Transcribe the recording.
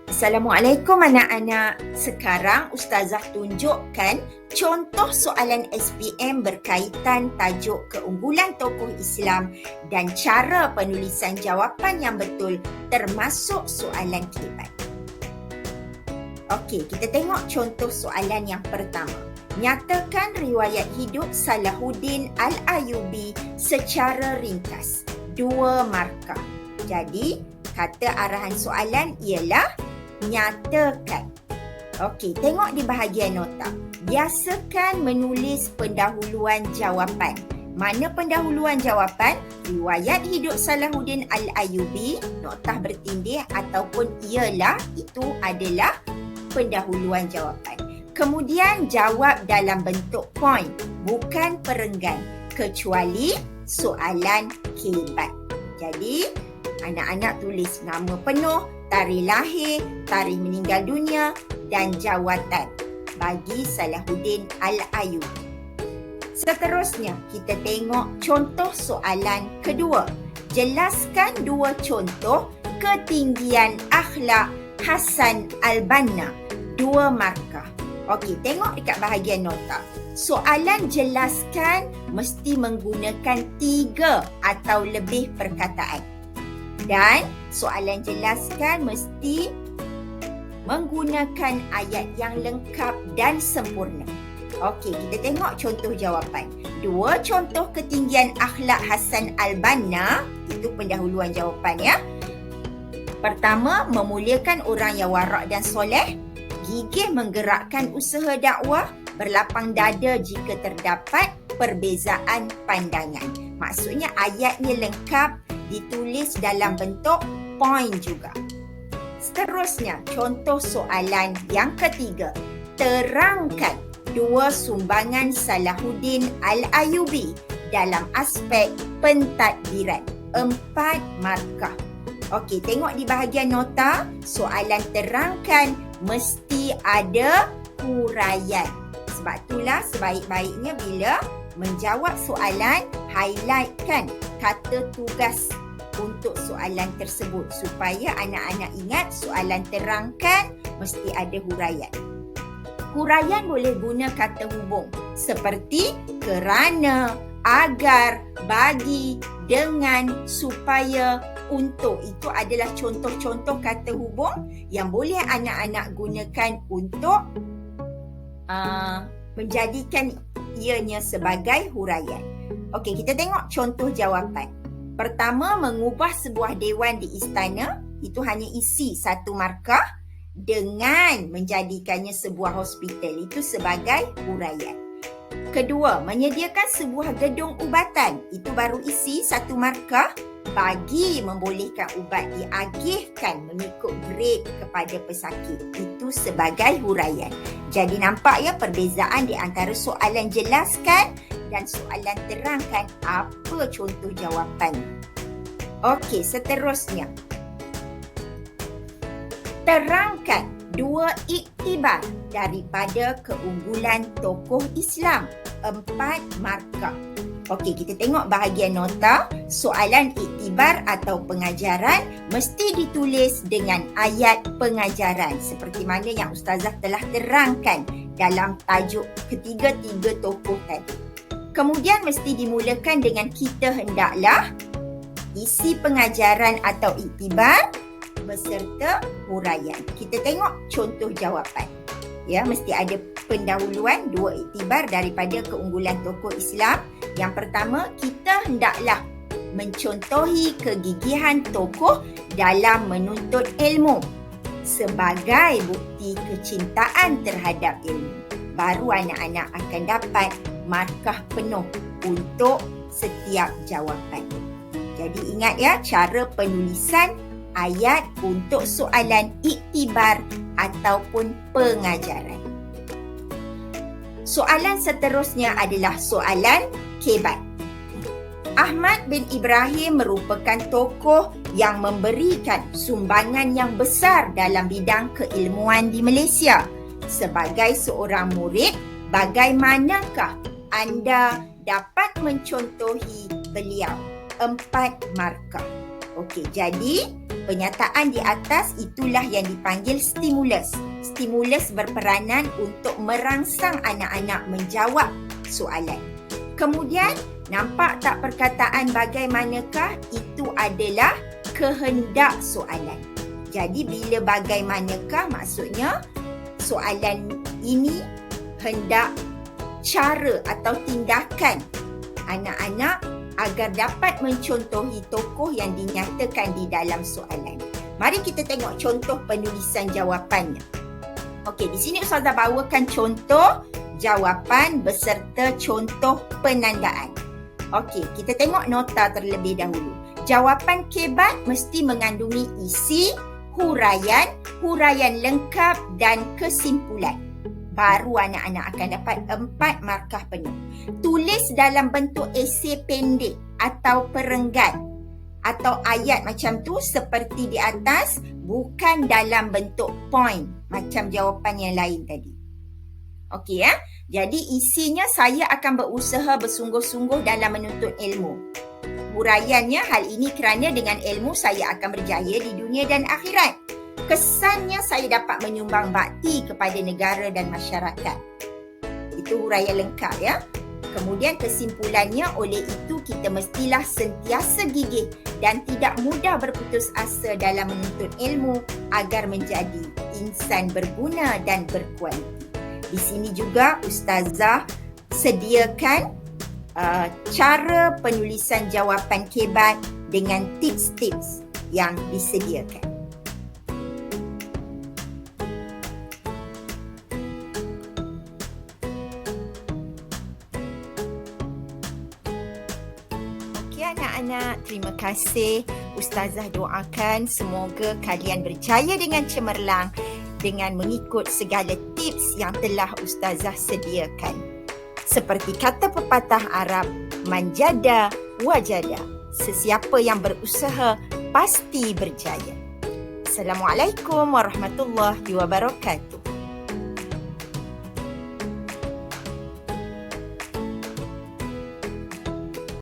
Assalamualaikum anak-anak. Sekarang Ustazah tunjukkan contoh soalan SPM berkaitan tajuk keunggulan tokoh Islam dan cara penulisan jawapan yang betul termasuk soalan kelibat. Okey, kita tengok contoh soalan yang pertama. Nyatakan riwayat hidup Salahuddin Al-Ayyubi secara ringkas. 2 markah. Jadi, kata arahan soalan ialah nyatakan. Okey, tengok di bahagian nota. Biasakan menulis pendahuluan jawapan. Mana pendahuluan jawapan? Riwayat hidup Salahuddin Al-Ayyubi, noktah bertindih ataupun ialah, itu adalah pendahuluan jawapan. Kemudian jawab dalam bentuk point, bukan perenggan, kecuali soalan kelibat. Jadi, anak-anak tulis nama penuh, tarikh lahir, tarikh meninggal dunia dan jawatan bagi Salahuddin Al-Ayyubi. Seterusnya, kita tengok contoh soalan kedua. Jelaskan 2 contoh ketinggian akhlak Hasan Al-Banna. 2 markah. Okey, tengok dekat bahagian nota. Soalan jelaskan mesti menggunakan 3 atau lebih perkataan. Dan soalan jelaskan mesti menggunakan ayat yang lengkap dan sempurna. Okey, kita tengok contoh jawapan. 2 contoh ketinggian akhlak Hasan Al-Banna, itu pendahuluan jawapan ya. Pertama, memuliakan orang yang warak dan soleh, gigih menggerakkan usaha dakwah, berlapang dada jika terdapat perbezaan pandangan. Maksudnya ayatnya lengkap, ditulis dalam bentuk point juga. Seterusnya, contoh soalan yang ketiga. Terangkan 2 sumbangan Salahuddin Al-Ayyubi dalam aspek pentadbiran. 4 markah. Okey, tengok di bahagian nota. Soalan terangkan mesti ada huraian. Sebab itulah sebaik-baiknya bila menjawab soalan, highlightkan kata tugas untuk soalan tersebut supaya anak-anak ingat soalan terangkan mesti ada huraian. Huraian boleh guna kata hubung seperti kerana, agar, bagi, dengan, supaya, untuk. Itu adalah contoh-contoh kata hubung yang boleh anak-anak gunakan untuk menjadikan ianya sebagai huraian. Okey, kita tengok contoh jawapan. Pertama, mengubah sebuah dewan di istana, itu hanya isi 1 markah, dengan menjadikannya sebuah hospital, itu sebagai huraian. Kedua, menyediakan sebuah gedung ubatan, itu baru isi 1 markah, bagi membolehkan ubat diagihkan mengikut grade kepada pesakit, itu sebagai huraian. Jadi nampak ya perbezaan di antara soalan jelaskan dan soalan terangkan apa contoh jawapan. Okey, seterusnya. Terangkan 2 iktibar daripada keunggulan tokoh Islam. 4 markah. Okey, kita tengok bahagian nota. Soalan iktibar atau pengajaran mesti ditulis dengan ayat pengajaran seperti mana yang Ustazah telah terangkan dalam tajuk ketiga-tiga tokoh tadi. Kemudian mesti dimulakan dengan kita hendaklah, isi pengajaran atau iktibar beserta huraian. Kita tengok contoh jawapan. Ya, mesti ada pendahuluan 2 iktibar daripada keunggulan tokoh Islam. Yang pertama, kita hendaklah mencontohi kegigihan tokoh dalam menuntut ilmu sebagai bukti kecintaan terhadap ilmu. Baru anak-anak akan dapat markah penuh untuk setiap jawapan. Jadi ingat ya, cara penulisan ayat untuk soalan iktibar ataupun pengajaran. Soalan seterusnya adalah soalan kebat. Ahmad bin Ibrahim merupakan tokoh yang memberikan sumbangan yang besar dalam bidang keilmuan di Malaysia. Sebagai seorang murid, Bagaimanakah anda dapat mencontohi beliau? 4 markah. Okey, jadi penyataan di atas itulah yang dipanggil stimulus. Stimulus berperanan untuk merangsang anak-anak menjawab soalan. Kemudian, nampak tak perkataan bagaimanakah itu adalah kehendak soalan. Jadi bila bagaimanakah maksudnya soalan ini hendak cara atau tindakan anak-anak agar dapat mencontohi tokoh yang dinyatakan di dalam soalan. Mari kita tengok contoh penulisan jawapannya. Okey, di sini Ustazah bawakan contoh jawapan beserta contoh penandaan. Okey, kita tengok nota terlebih dahulu. Jawapan kebat mesti mengandungi isi, huraian, huraian lengkap dan kesimpulan. Baru anak-anak akan dapat 4 markah penuh. Tulis dalam bentuk esei pendek atau perenggan atau ayat macam tu seperti di atas, bukan dalam bentuk point macam jawapan yang lain tadi. Okey ya. Jadi isinya saya akan berusaha bersungguh-sungguh dalam menuntut ilmu. Huraiannya hal ini kerana dengan ilmu saya akan berjaya di dunia dan akhirat. Kesannya saya dapat menyumbang bakti kepada negara dan masyarakat. Itu huraian lengkap ya. Kemudian kesimpulannya, oleh itu kita mestilah sentiasa gigih dan tidak mudah berputus asa dalam menuntut ilmu agar menjadi insan berguna dan berkualiti. Di sini juga Ustazah sediakan cara penulisan jawapan kebat dengan tips-tips yang disediakan. Anak-anak, terima kasih. Ustazah doakan semoga kalian berjaya dengan cemerlang dengan mengikut segala tips yang telah Ustazah sediakan. Seperti kata pepatah Arab, manjada wajada. Sesiapa yang berusaha pasti berjaya. Assalamualaikum warahmatullahi wabarakatuh.